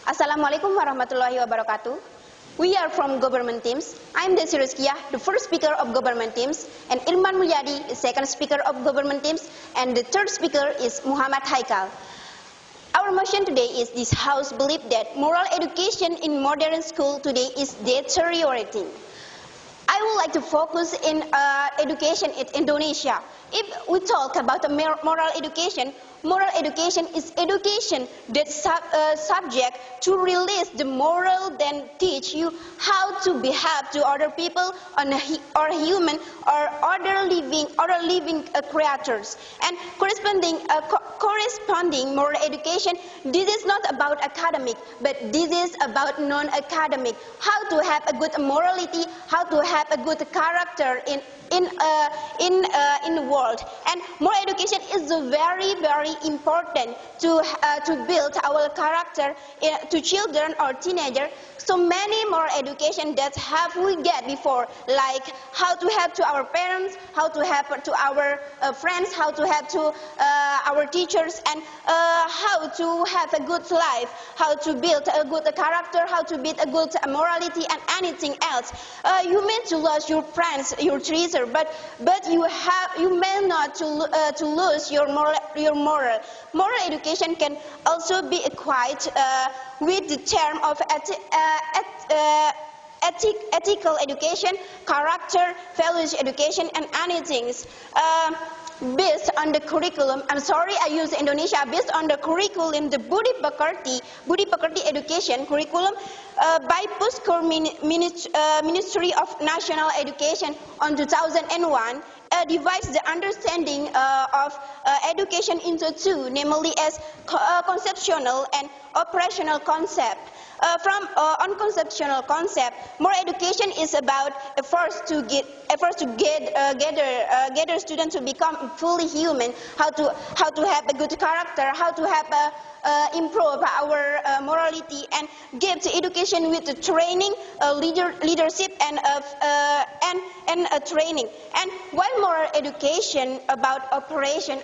Assalamualaikum warahmatullahi wabarakatuh. We are from government teams. I am Desi Rizkiah, the first speaker of government teams, and Ilman Mulyadi, the second speaker of government teams, and the third speaker is Muhammad Haikal. Our motion today is this House believes that moral education in modern school today is deteriorating. I would like to focus in education in Indonesia. If we talk about moral education is education that subject to release the moral, then teach you how to behave to other people or human or other living creatures. And corresponding moral education, this is not about academic, but this is about non-academic. How to have a good morality, how to have a good character in the world. And moral education is very, very important to build our character to children or teenagers. So many moral education that we get before, like how to have to our parents, how to have to our friends, how to have to our teachers, and how to have a good life, how to build a good character, how to build a good morality, and anything else. You may to lose your friends, your treasure, but you may not to lose your moral. Moral education can also be acquired with the term of ethical education, character, values education, and anything. Based on the curriculum, I'm sorry I use Indonesia, based on the curriculum, the Budi Pekerti education curriculum by Puskor Ministry of National Education on 2001, divides the understanding of education into two, namely as conceptual and operational concept. On conceptual concept, moral education is about efforts to gather students to become fully human, how to have a good character, how to have improve our morality, and give the education with the training, leadership, and training. And while moral education about operation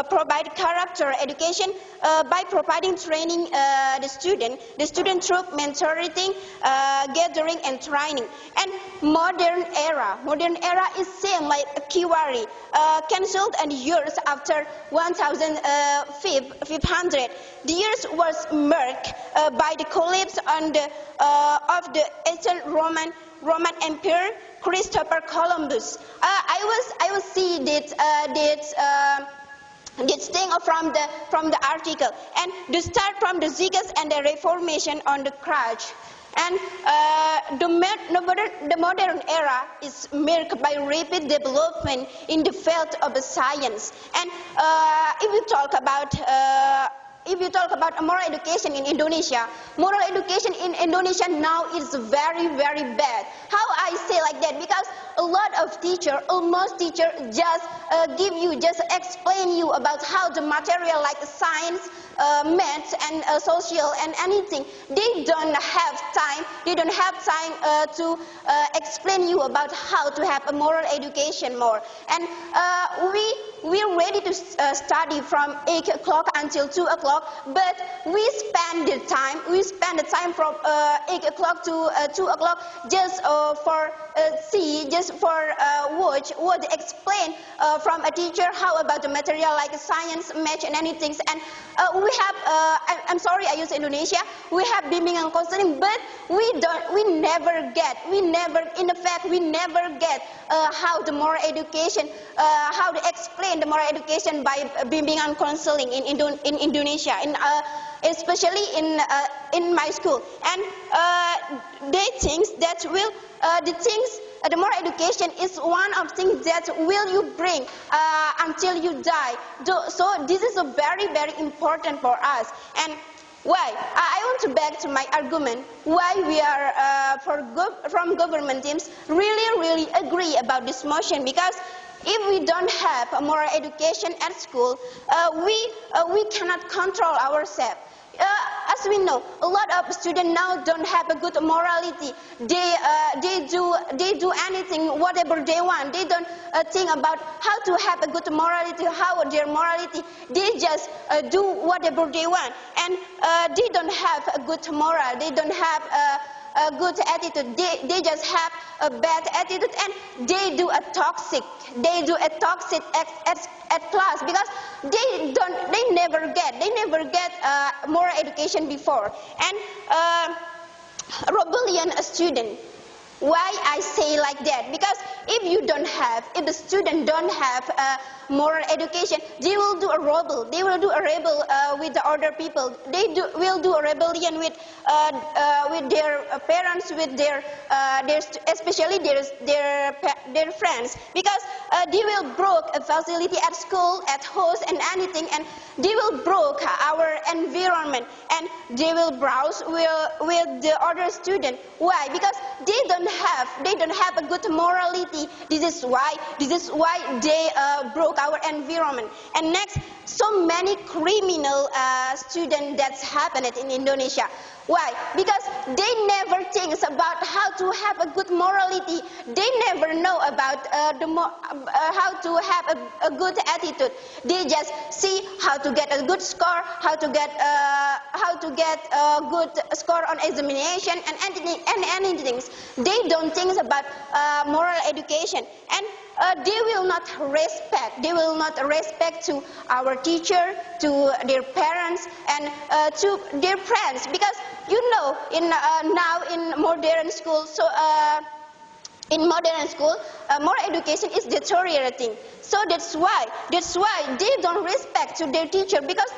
provide character education by providing training the student through mentoring, gathering, and training. And modern era is same like a Kiwari, cancelled and years after 1500. The years was marked by the collapse of the ancient Roman Empire, Christopher Columbus. I will see this thing from the article, and the start from the Zigas and the Reformation on the crash. And the modern era is marked by rapid development in the field of science. And if you talk about moral education in Indonesia, moral education in Indonesia now is very, very bad. How I say like that? Because a lot of almost teacher just explain you about how the material like science, maths, and social and anything. They don't have time to explain you about how to have a moral education more. And we're ready to study from 8 o'clock until 2 o'clock, but we spend the time from 8 o'clock to 2 o'clock just for watch what explain from a teacher how about the material like science, math, and anything. And we have I'm sorry I use Indonesia, we have bimbingan and counseling, but we never get how the moral education, how to explain the moral education by bimbingan and counseling in Indonesia, especially in my school. And they think that the moral education is one of things that will you bring until you die. So this is a very, very important for us. And why? I want to back to my argument why we are from government teams really agree about this motion, because if we don't have a moral education at school, we cannot control ourselves. As as we know, a lot of students now don't have a good morality. They do anything, whatever they want. They don't think about how to have a good morality, how their morality. They just do whatever they want, and they don't have a good moral. They don't have a good attitude. They just have a bad attitude, and they do a toxic. They do a toxic at class because they never get moral education before. And rebellion student. Why I say like that? Because if the student don't have moral education, they will do a rebel. They will do a rebel with the other people. They will do a rebellion with their parents, with their especially their friends, because they will broke a facility at school, at house, and anything, and they will broke our environment, and they will browse with the other student. Why? Because they don't have a good morality. This is why they broke our environment. And next, so many criminal students that's happened in Indonesia. Why? Because they never think about how to have a good morality. They never know about how to have a good attitude. They just see how to get a good score, how to get a good score on examination, and anything. They don't think about moral education, and they will not respect. They will not respect to our teacher, to their parents, and to their friends, because you know, now in modern school, so in modern school, moral education is deteriorating. So that's why they don't respect to their teacher, because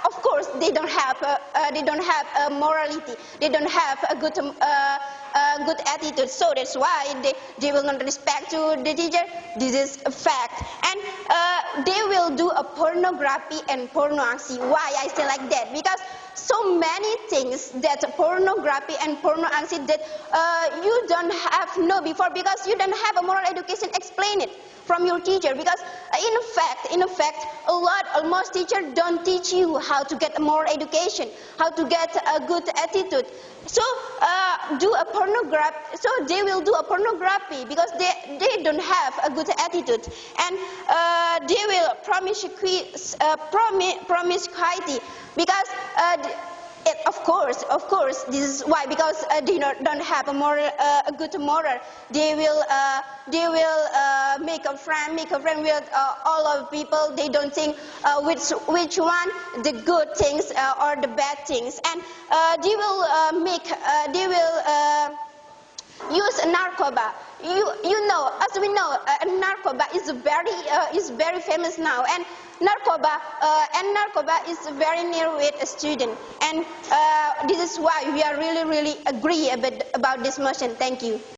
of course they don't have a morality. They don't have a good attitude. So that's why they will not respect to the teacher. This is a fact. And they will do a pornography and pornoaksi. Why I say like that? Because so many things that pornography and pornoaksi that you don't have know before, because you don't have a moral education. Explain it from your teacher, because in fact most teachers don't teach you how to get a moral education, how to get a good attitude. So do a pornography. So they will do a pornography because they don't have a good attitude, and they will promiscuity, because of course this is why, because they don't have a good moral. They will make a friend with all of people. They don't think which one the good things or the bad things, and they will use narcoba. You know, as we know, narcoba is very famous now, and narcoba is very near with a student, and this is why we are really agree about this motion. Thank you.